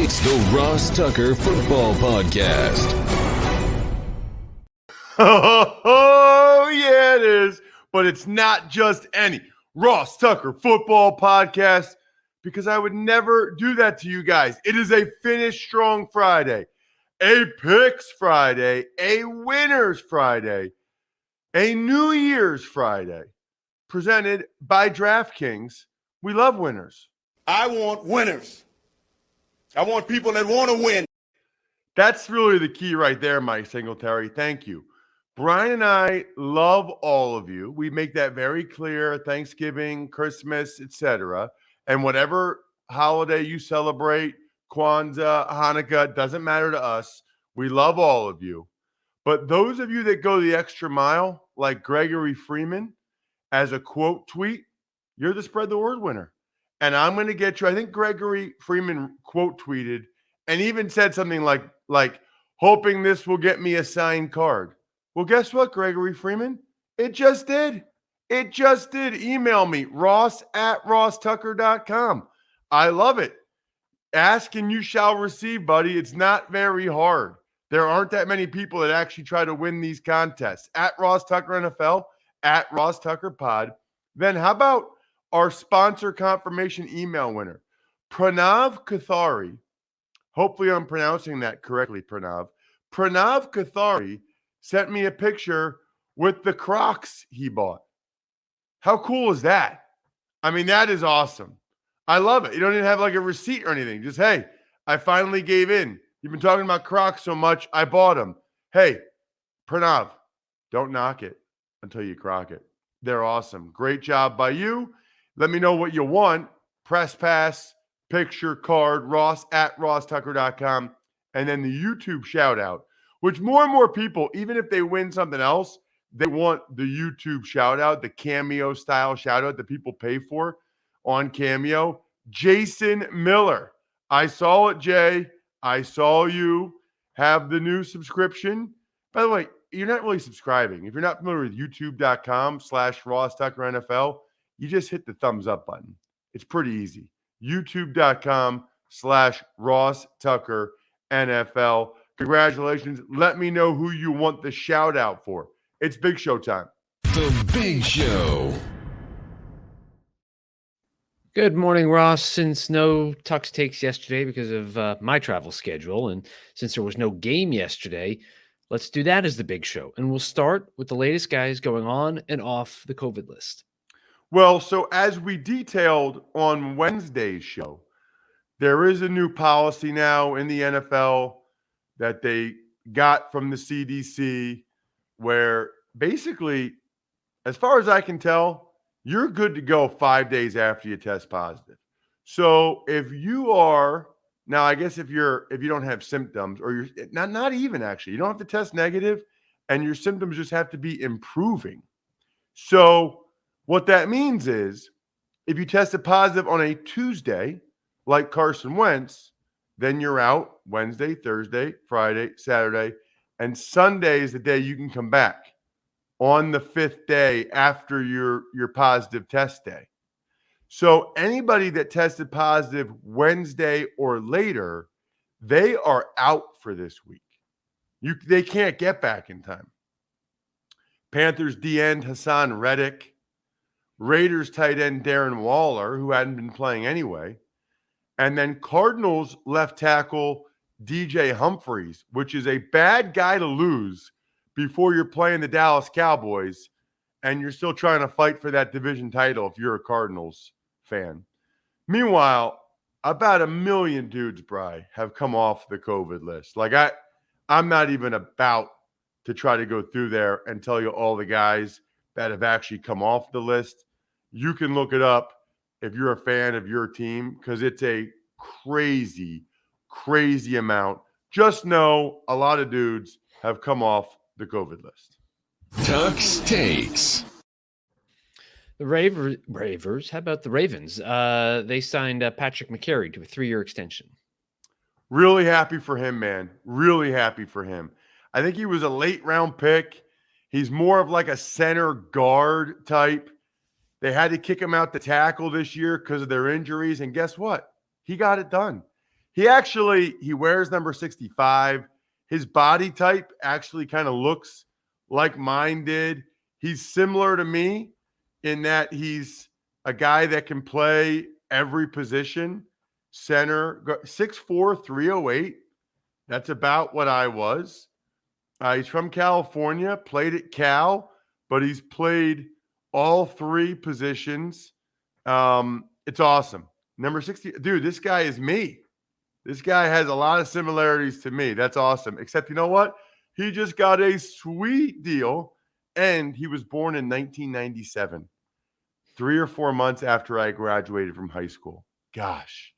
It's the Ross Tucker Football Podcast. Oh, yeah, it is. But it's not just any Ross Tucker Football Podcast, because I would never do that to you guys. It is a Finish Strong Friday, a Picks Friday, a Winners Friday, a New Year's Friday, presented by DraftKings. We love winners. I want winners. I want people that want to win. That's really the key right there, Mike Singletary. Thank you. Brian and I love all of you. We make that very clear. Thanksgiving, Christmas, etc. And whatever holiday you celebrate, Kwanzaa, Hanukkah, doesn't matter to us. We love all of you. But those of you that go the extra mile, like Gregory Freeman, as a quote tweet, you're the Spread the Word winner. And I'm going to get you, I think Gregory Freeman quote tweeted and even said something like hoping this will get me a signed card. Well, guess what, Gregory Freeman? It just did. It just did. Email me, ross@rosstucker.com. I love it. Ask and you shall receive, buddy. It's not very hard. There aren't that many people that actually try to win these contests. At Ross Tucker NFL, at Ross Tucker Pod. Then how about our sponsor confirmation email winner, Pranav Kathari. Hopefully I'm pronouncing that correctly, Pranav. Pranav Kathari sent me a picture with the Crocs he bought. How cool is that? I mean, that is awesome. I love it. You don't even have like a receipt or anything. Just, hey, I finally gave in. You've been talking about Crocs so much, I bought them. Hey, Pranav, don't knock it until you crock it. They're awesome. Great job by you. Let me know what you want. Press pass, picture, card, ross@rosstucker.com, and then the YouTube shout out, which more and more people, even if they win something else, they want the YouTube shout out, the Cameo style shout out that people pay for on Cameo. Jason Miller. I saw it, Jay. I saw you have the new subscription. By the way, you're not really subscribing. If you're not familiar with youtube.com/RossTuckerNFL, you just hit the thumbs up button. It's pretty easy. youtube.com/RossTuckerNFL. Congratulations. Let me know who you want the shout out for. It's Big Show time. The Big Show. Good morning, Ross. Since no Tux takes yesterday because of my travel schedule, and since there was no game yesterday, let's do that as the Big Show. And we'll start with the latest guys going on and off the COVID list. Well, so as we detailed on Wednesday's show, there is a new policy now in the NFL that they got from the CDC where basically, as far as I can tell, you're good to go 5 days after you test positive. So if you are now, I guess if you don't have symptoms, or you're not even actually, you don't have to test negative, and your symptoms just have to be improving. So what that means is if you tested positive on a Tuesday, like Carson Wentz, then you're out Wednesday, Thursday, Friday, Saturday, and Sunday is the day you can come back on the 5th day after your positive test day. So anybody that tested positive Wednesday or later, they are out for this week. They can't get back in time. Panthers D-end Hassan Reddick, Raiders tight end Darren Waller, who hadn't been playing anyway, and then Cardinals left tackle DJ Humphries, which is a bad guy to lose before you're playing the Dallas Cowboys and you're still trying to fight for that division title if you're a Cardinals fan. Meanwhile, about 1 million dudes, Bri, have come off the COVID list. Like I'm not even about to try to go through there and tell you all the guys that have actually come off the list. You can look it up if you're a fan of your team, because it's a crazy, crazy amount. Just know a lot of dudes have come off the COVID list. Tux takes. The Ravers, how about the Ravens? They signed Patrick McCary to a 3-year extension. Really happy for him, man. Really happy for him. I think he was a late round pick. He's more of like a center guard type. They had to kick him out the tackle this year because of their injuries. And guess what? He got it done. He wears number 65. His body type actually kind of looks like mine did. He's similar to me in that he's a guy that can play every position. Center, 6'4", 308. That's about what I was. He's from California, played at Cal, but he's played all three positions. It's awesome. Number 60, dude, this guy is me. This guy has a lot of similarities to me. That's awesome. Except, you know what? He just got a sweet deal, and he was born in 1997, 3 or 4 months after I graduated from high school. Gosh,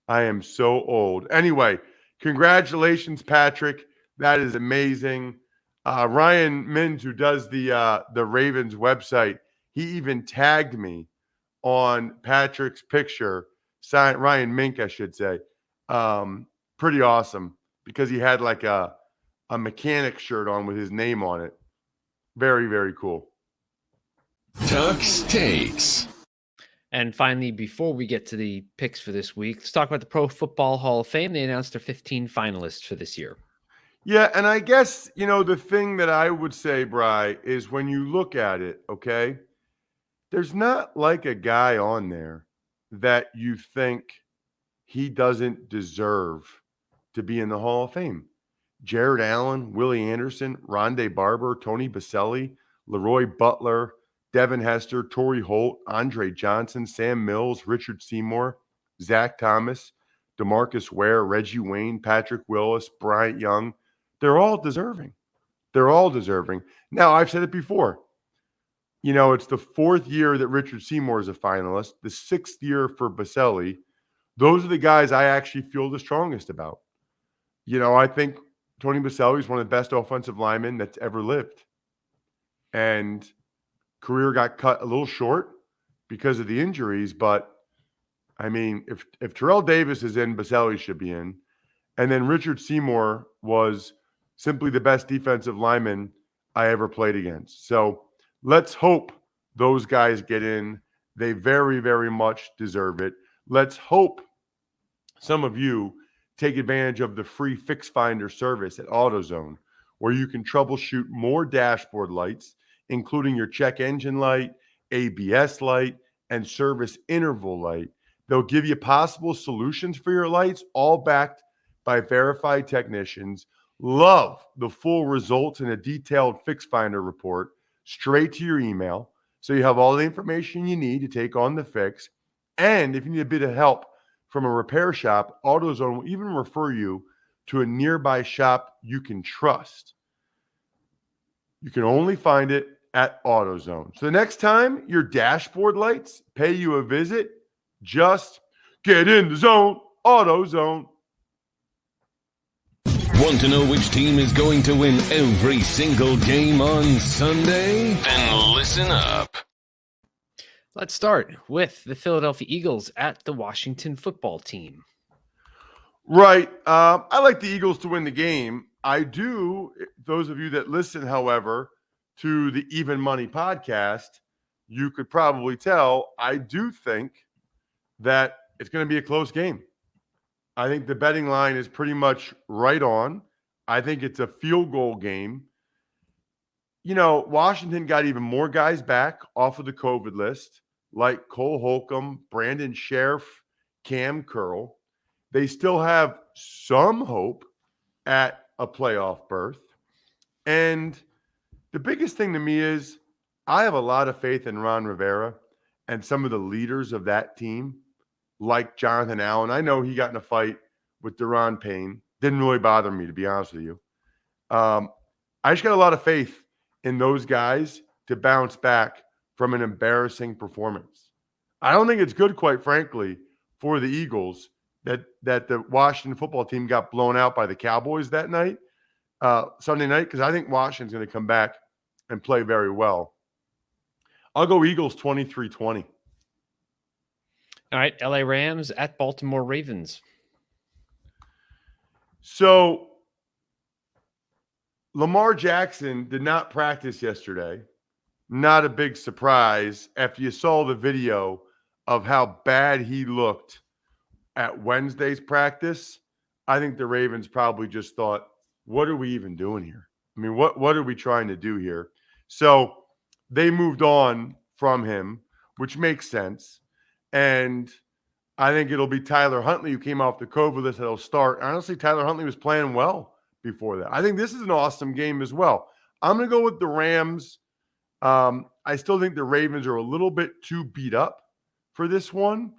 I am so old. Anyway, congratulations, Patrick. That is amazing. Ryan Mins, who does the Ravens website, he even tagged me on Patrick's picture. Ryan Mink, I should say. Pretty awesome because he had like a mechanic shirt on with his name on it. Very, very cool. Tux Takes. And finally, before we get to the picks for this week, let's talk about the Pro Football Hall of Fame. They announced their 15 finalists for this year. Yeah, and I guess, the thing that I would say, Bri, is when you look at it, okay, there's not like a guy on there that you think he doesn't deserve to be in the Hall of Fame. Jared Allen, Willie Anderson, Rondé Barber, Tony Baselli, Leroy Butler, Devin Hester, Torrey Holt, Andre Johnson, Sam Mills, Richard Seymour, Zach Thomas, DeMarcus Ware, Reggie Wayne, Patrick Willis, Bryant Young. They're all deserving. They're all deserving. Now, I've said it before. It's the 4th year that Richard Seymour is a finalist, the 6th year for Baselli. Those are the guys I actually feel the strongest about. I think Tony Baselli is one of the best offensive linemen that's ever lived. And career got cut a little short because of the injuries. But, I mean, if Terrell Davis is in, Baselli should be in. And then Richard Seymour was simply the best defensive lineman I ever played against. So let's hope those guys get in. They very, very much deserve it. Let's hope some of you take advantage of the free Fix Finder service at AutoZone, where you can troubleshoot more dashboard lights, including your check engine light, ABS light, and service interval light. They'll give you possible solutions for your lights, all backed by verified technicians. Love the full results in a detailed Fix Finder report straight to your email, so you have all the information you need to take on the fix. And if you need a bit of help from a repair shop, AutoZone will even refer you to a nearby shop you can trust. You can only find it at AutoZone. So the next time your dashboard lights pay you a visit, just get in the zone. AutoZone. Want to know which team is going to win every single game on Sunday? Then listen up. Let's start with the Philadelphia Eagles at the Washington football team. Right. I like the Eagles to win the game. I do. Those of you that listen, however, to the Even Money podcast, you could probably tell I do think that it's going to be a close game. I think the betting line is pretty much right on. I think it's a field goal game. Washington got even more guys back off of the COVID list, like Cole Holcomb, Brandon Sheriff, Cam Curl. They still have some hope at a playoff berth. And the biggest thing to me is I have a lot of faith in Ron Rivera and some of the leaders of that team, like Jonathan Allen. I know he got in a fight with Deron Payne. Didn't really bother me, to be honest with you. I just got a lot of faith in those guys to bounce back from an embarrassing performance. I don't think it's good, quite frankly, for the Eagles that the Washington football team got blown out by the Cowboys that night, Sunday night, because I think Washington's going to come back and play very well. I'll go Eagles 23-20. All right, LA Rams at Baltimore Ravens. So Lamar Jackson did not practice yesterday. Not a big surprise after you saw the video of how bad he looked at Wednesday's practice. I think the Ravens probably just thought, what are we even doing here? I mean, what are we trying to do here? So they moved on from him, which makes sense. And I think it'll be Tyler Huntley, who came off the COVID list, that'll start. Honestly, Tyler Huntley was playing well before that. I think this is an awesome game as well. I'm going to go with the Rams. I still think the Ravens are a little bit too beat up for this one.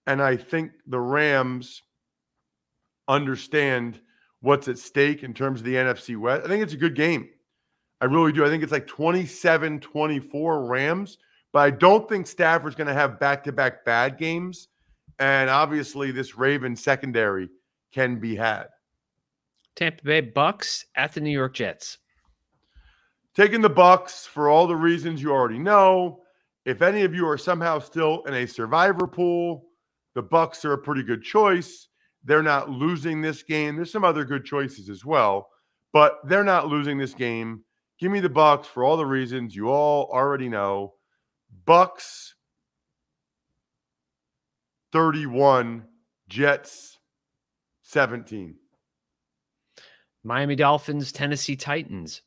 And I think the Rams understand what's at stake in terms of the NFC West. I think it's a good game. I really do. I think it's like 27-24 Rams. But I don't think Stafford's going to have back-to-back bad games. And obviously, this Ravens secondary can be had. Tampa Bay Bucks at the New York Jets. Taking the Bucks for all the reasons you already know. If any of you are somehow still in a survivor pool, the Bucks are a pretty good choice. They're not losing this game. There's some other good choices as well, but they're not losing this game. Give me the Bucks for all the reasons you all already know. Bucks 31, Jets 17. Miami Dolphins, Tennessee Titans.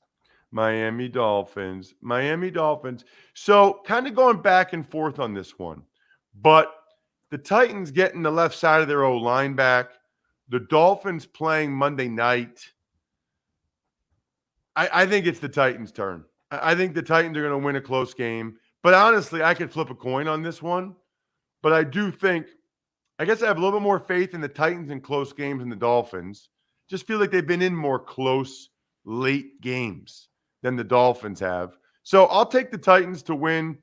Miami Dolphins. So kind of going back and forth on this one, but the Titans getting the left side of their O-line back. The Dolphins playing Monday night. I think it's the Titans' turn. I think the Titans are going to win a close game. But honestly, I could flip a coin on this one. But I do think, I guess I have a little bit more faith in the Titans in close games than the Dolphins. Just feel like they've been in more close, late games than the Dolphins have. So I'll take the Titans to win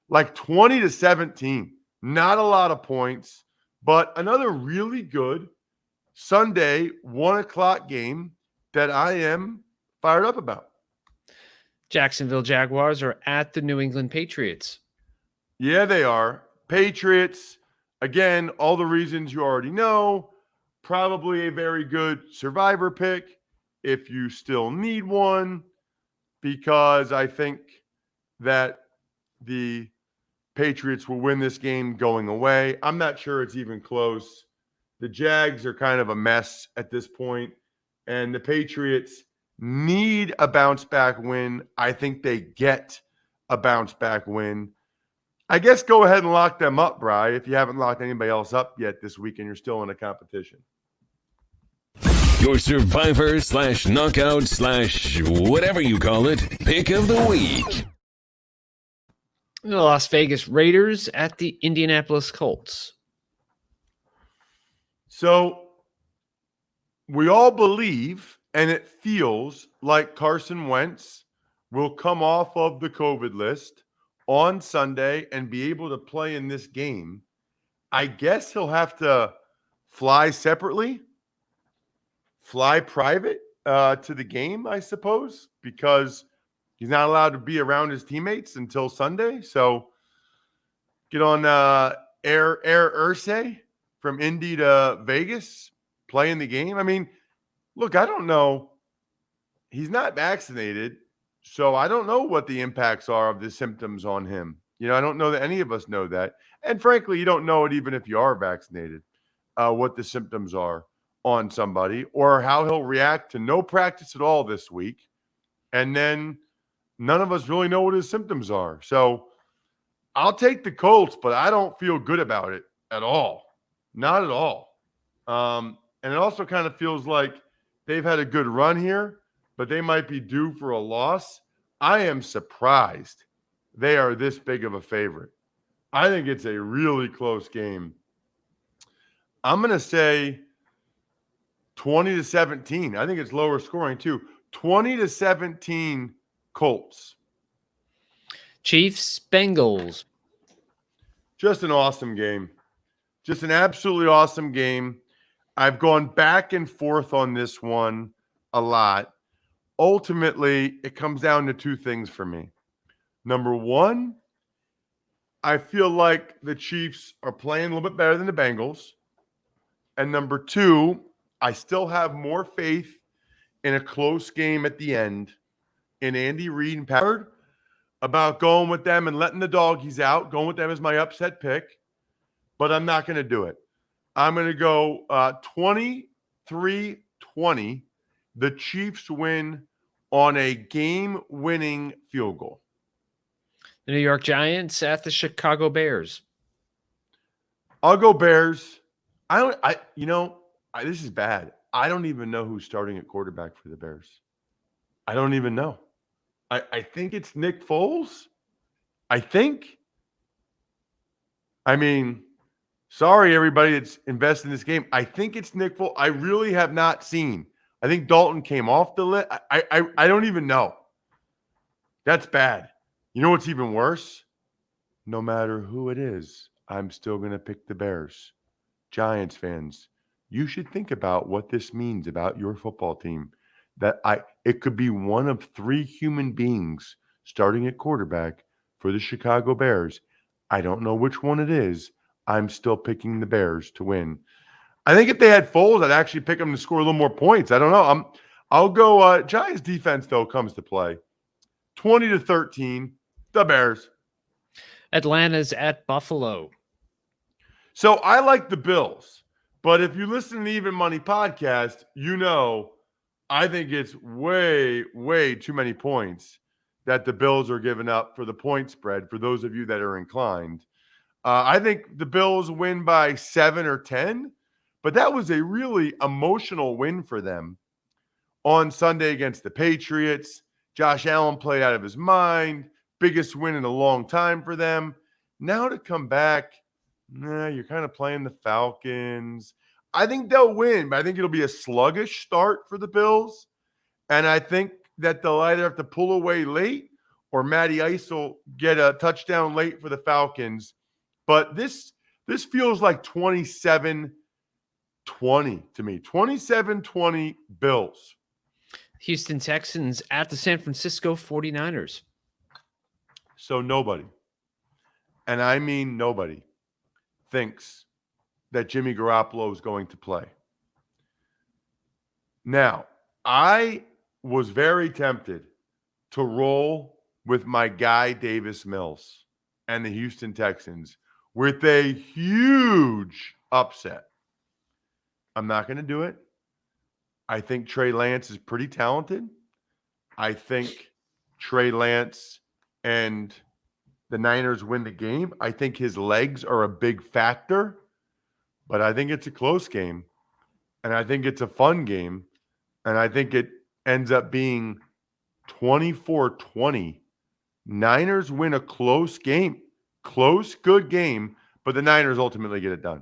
like 20-17. Not a lot of points, but another really good Sunday 1 o'clock game that I am fired up about. Jacksonville Jaguars are at the New England Patriots. Yeah, they are. Patriots, again, all the reasons you already know. Probably a very good survivor pick if you still need one, because I think that the Patriots will win this game going away. I'm not sure it's even close. The Jags are kind of a mess at this point, and the Patriots need a bounce back win. I think they get a bounce back win. I guess go ahead and lock them up, Bri, if you haven't locked anybody else up yet this week and you're still in a competition. Your survivor / knockout / whatever you call it, pick of the week. The Las Vegas Raiders at the Indianapolis Colts. So we all believe, and it feels like Carson Wentz will come off of the COVID list on Sunday and be able to play in this game. I guess he'll have to fly separately, fly private to the game, I suppose, because he's not allowed to be around his teammates until Sunday. So get on Air Ursay from Indy to Vegas, play in the game. I mean, look, I don't know. He's not vaccinated, so I don't know what the impacts are of the symptoms on him. You know, I don't know that any of us know that. And frankly, you don't know it even if you are vaccinated, what the symptoms are on somebody or how he'll react to no practice at all this week. And then none of us really know what his symptoms are. So I'll take the Colts, but I don't feel good about it at all. Not at all. And it also kind of feels like they've had a good run here, but they might be due for a loss. I am surprised they are this big of a favorite. I think it's a really close game. I'm going to say 20-17. I think it's lower scoring too. 20-17 Colts. Chiefs Bengals. Just an awesome game. Just an absolutely awesome game. I've gone back and forth on this one a lot. Ultimately, it comes down to two things for me. Number one, I feel like the Chiefs are playing a little bit better than the Bengals. And number two, I still have more faith in a close game at the end in Andy Reid and Pat about going with them and letting the doggies out, going with them as my upset pick. But I'm not going to do it. I'm going to go +320. The Chiefs win on a game-winning field goal. The New York Giants at the Chicago Bears. I'll go Bears. This is bad. I don't even know who's starting at quarterback for the Bears. I don't even know. I think it's Nick Foles. I think. I mean, sorry, everybody that's invested in this game. I think it's Nick Foles. I really have not seen. I think Dalton came off the list. I don't even know. That's bad. You know what's even worse? No matter who it is, I'm still going to pick the Bears. Giants fans, you should think about what this means about your football team. It could be one of 3 human beings starting at quarterback for the Chicago Bears. I don't know which one it is. I'm still picking the Bears to win. I think if they had Foles, I'd actually pick them to score a little more points. I don't know. I'll go Giants defense, though, comes to play. 20-13, the Bears. Atlanta's at Buffalo. So I like the Bills, but if you listen to the Even Money podcast, I think it's way, way too many points that the Bills are giving up for the point spread for those of you that are inclined. I think the Bills win by 7 or 10, but that was a really emotional win for them on Sunday against the Patriots. Josh Allen played out of his mind. Biggest win in a long time for them. Now to come back, you're kind of playing the Falcons. I think they'll win, but I think it'll be a sluggish start for the Bills. And I think that they'll either have to pull away late or Matty Ice will get a touchdown late for the Falcons. But this feels like 27-20 to me. 27-20 Bills. Houston Texans at the San Francisco 49ers. So nobody, and I mean nobody, thinks that Jimmy Garoppolo is going to play. Now, I was very tempted to roll with my guy Davis Mills and the Houston Texans with a huge upset. I'm not going to do it. I think Trey Lance is pretty talented. I think Trey Lance and the Niners win the game. I think his legs are a big factor, but I think it's a close game, and I think it's a fun game, and I think it ends up being 24-20. Niners win a close game. Close, good game, but the Niners ultimately get it done.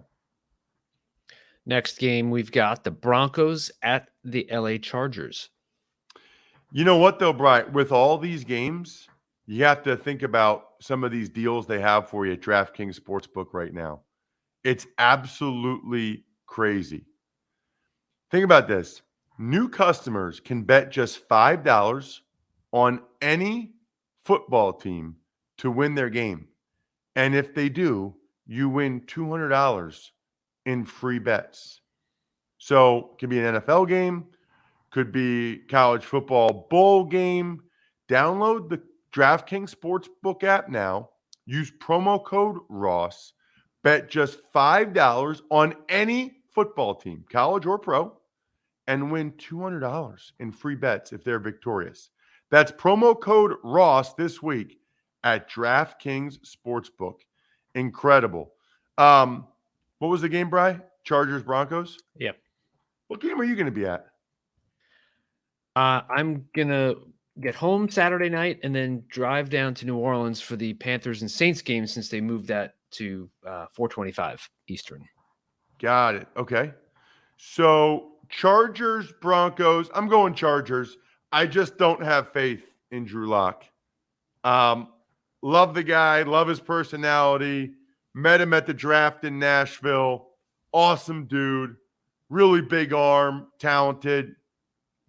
Next game, we've got the Broncos at the LA Chargers. You know what, though, Brian? With all these games, you have to think about some of these deals they have for you at DraftKings Sportsbook right now. It's absolutely crazy. Think about this. New customers can bet just $5 on any football team to win their game. And if they do, you win $200 in free bets. So it could be an NFL game, could be college football bowl game. Download the DraftKings Sportsbook app now. Use promo code Ross. Bet just $5 on any football team, college or pro, and win $200 in free bets if they're victorious. That's promo code Ross this week at DraftKings Sportsbook. Incredible. What was the game, Bri? Chargers, Broncos? Yep. What game are you going to be at? I'm going to get home Saturday night and then drive down to New Orleans for the Panthers and Saints game since they moved that to 4:25 Eastern. Got it. Okay. So Chargers, Broncos. I'm going Chargers. I just don't have faith in Drew Lock. Love the guy. Love his personality. Met him at the draft in Nashville. Awesome dude. Really big arm. Talented.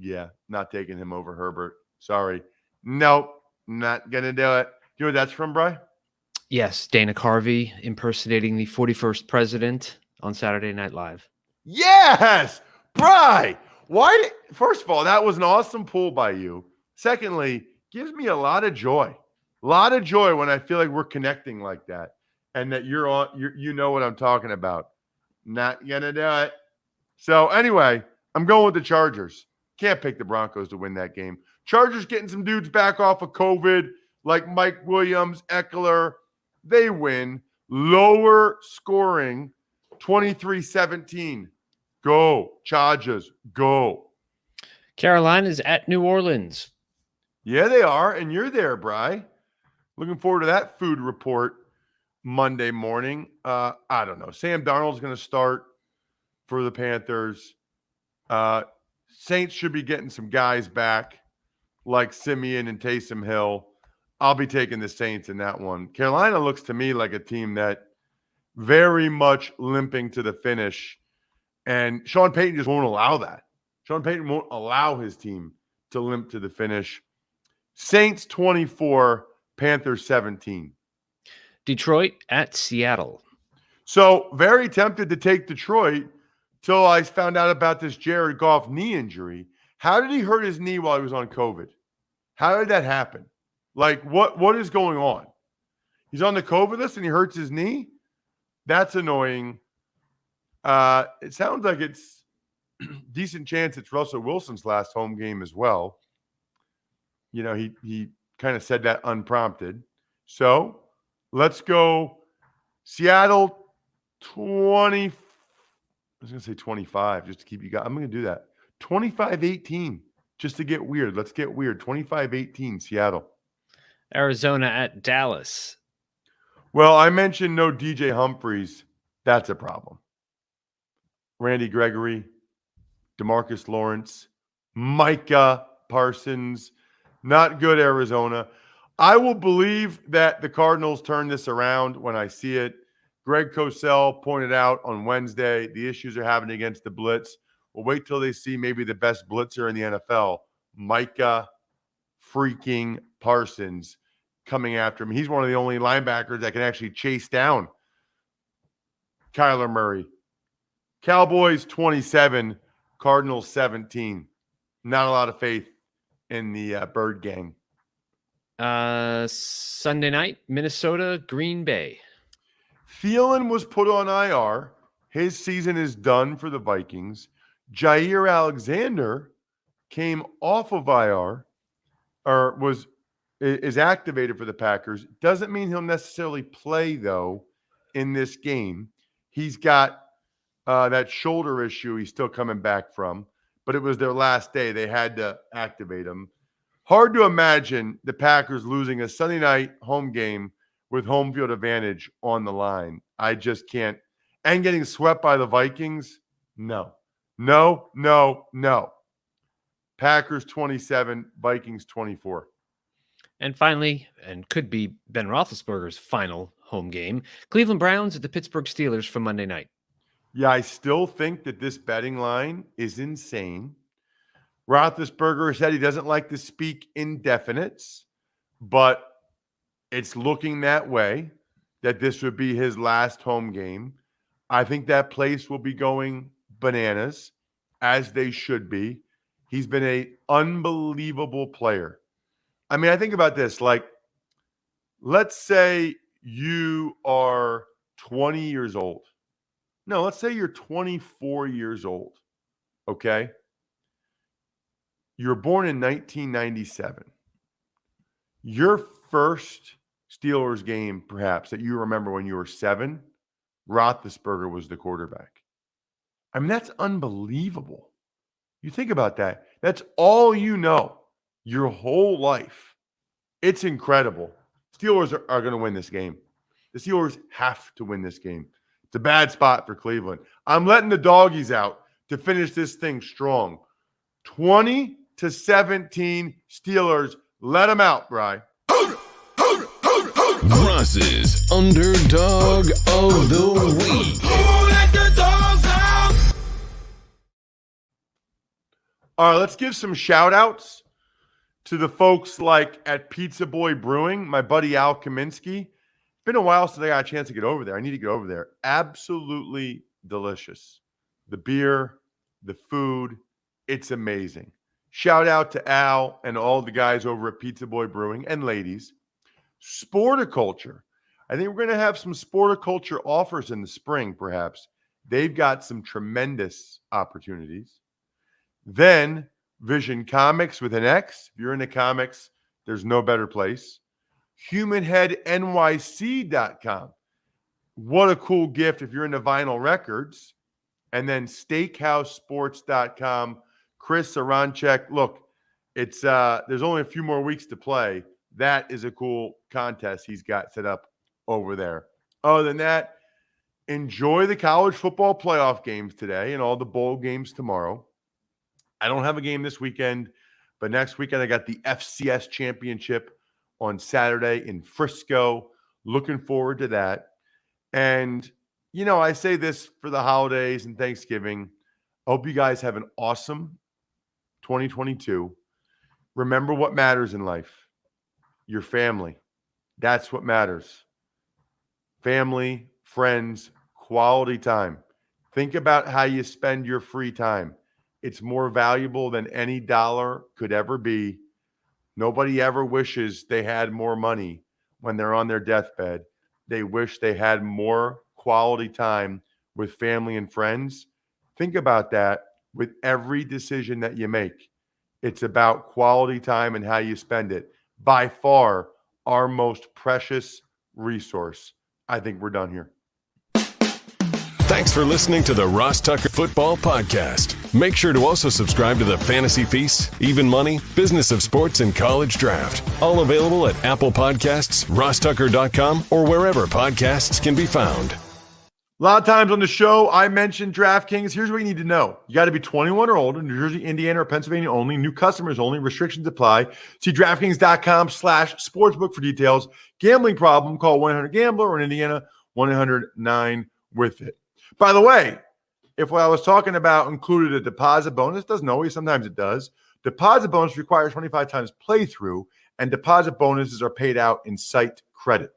Yeah, not taking him over Herbert. Sorry. Nope. Not going to do it. You know what that's from, Bri? Yes, Dana Carvey impersonating the 41st president on Saturday Night Live. Yes! Bri! First of all, that was an awesome pull by you. Secondly, gives me a lot of joy. A lot of joy when I feel like we're connecting like that and that you know what I'm talking about. Not going to do it. So anyway, I'm going with the Chargers. Can't pick the Broncos to win that game. Chargers getting some dudes back off of COVID, like Mike Williams, Eckler. They win. Lower scoring, 23-17. Go. Chargers. Go. Carolina's at New Orleans. Yeah, they are. And you're there, Bri. Looking forward to that food report Monday morning. I don't know. Sam Darnold's going to start for the Panthers. Saints should be getting some guys back like Simeon and Taysom Hill. I'll be taking the Saints in that one. Carolina looks to me like a team that very much limping to the finish. And Sean Payton just won't allow that. Sean Payton won't allow his team to limp to the finish. Saints 24, Panthers 17. Detroit at Seattle. So very tempted to take Detroit till I found out about this Jared Goff knee injury. How did he hurt his knee while he was on COVID? How did that happen? Like, what is going on? He's on the COVID list and he hurts his knee? That's annoying. It sounds like it's decent chance it's Russell Wilson's last home game as well. You know, he kind of said that unprompted. So let's go Seattle 20. I was going to say 25 just to keep you guys. I'm going to do that. 25-18 just to get weird. Let's get weird. 25-18 Seattle. Arizona at Dallas. Well, I mentioned no DJ Humphries. That's a problem. Randy Gregory, DeMarcus Lawrence, Micah Parsons. Not good, Arizona. I will believe that the Cardinals turn this around when I see it. Greg Cosell pointed out on Wednesday the issues they're having against the blitz. We'll wait till they see maybe the best blitzer in the NFL, Micah freaking Parsons, coming after him. He's one of the only linebackers that can actually chase down Kyler Murray. Cowboys 27, Cardinals 17. Not a lot of faith in the Bird Gang. Sunday night, Minnesota, Green Bay. Thielen was put on IR. His season is done for the Vikings. Jair Alexander came off of IR or is activated for the Packers. Doesn't mean he'll necessarily play, though, in this game. He's got that shoulder issue he's still coming back from, but it was their last day. They had to activate him. Hard to imagine the Packers losing a Sunday night home game with home field advantage on the line. I just can't. And getting swept by the Vikings? No. No, no, no. Packers 27, Vikings 24. And finally, and could be Ben Roethlisberger's final home game, Cleveland Browns at the Pittsburgh Steelers for Monday night. Yeah, I still think that this betting line is insane. Roethlisberger said he doesn't like to speak indefinites, but it's looking that way, that this would be his last home game. I think that place will be going bananas, as they should be. He's been an unbelievable player. I mean, I think about this. Like, let's say you are 20 years old. No, let's say you're 24 years old, okay? You were born in 1997. Your first Steelers game, perhaps, that you remember when you were 7, Roethlisberger was the quarterback. I mean, that's unbelievable. You think about that. That's all you know your whole life. It's incredible. Steelers are going to win this game. The Steelers have to win this game. It's a bad spot for Cleveland. I'm letting the doggies out to finish this thing strong. 20-17 Steelers. Let them out, Bri. Ross's Underdog of the Week. All right, let's give some shout-outs to the folks like at Pizza Boy Brewing, my buddy Al Kaminsky. It's been a while since I got a chance to get over there. I need to get over there. Absolutely delicious. The beer, the food, it's amazing. Shout out to Al and all the guys over at Pizza Boy Brewing and ladies. Sporticulture. I think we're going to have some Sporticulture offers in the spring, perhaps. They've got some tremendous opportunities. Then Vision Comics with an X. If you're into comics, there's no better place. HumanHeadNYC.com. What a cool gift if you're into vinyl records. And then SteakhouseSports.com. Chris Saranchek. Look, it's there's only a few more weeks to play. That is a cool contest he's got set up over there. Other than that, enjoy the college football playoff games today and all the bowl games tomorrow. I don't have a game this weekend, but next weekend I got the FCS championship on Saturday in Frisco. Looking forward to that. And, you know, I say this for the holidays and Thanksgiving. I hope you guys have an awesome 2022. Remember what matters in life. Your family. That's what matters. Family, friends, quality time. Think about how you spend your free time. It's more valuable than any dollar could ever be. Nobody ever wishes they had more money when they're on their deathbed. They wish they had more quality time with family and friends. Think about that with every decision that you make. It's about quality time and how you spend it. By far, our most precious resource. I think we're done here. Thanks for listening to the Ross Tucker Football Podcast. Make sure to also subscribe to the Fantasy Feast, Even Money, Business of Sports, and College Draft. All available at Apple Podcasts, rosstucker.com, or wherever podcasts can be found. A lot of times on the show, I mentioned DraftKings. Here's what you need to know. You got to be 21 or older, New Jersey, Indiana, or Pennsylvania only. New customers only. Restrictions apply. See DraftKings.com/sportsbook for details. Gambling problem, call 1-800-GAMBLER, or in Indiana, 1-800-9-WITH-IT. By the way, if what I was talking about included a deposit bonus, doesn't always, sometimes it does. Deposit bonus requires 25 times playthrough, and deposit bonuses are paid out in site credit.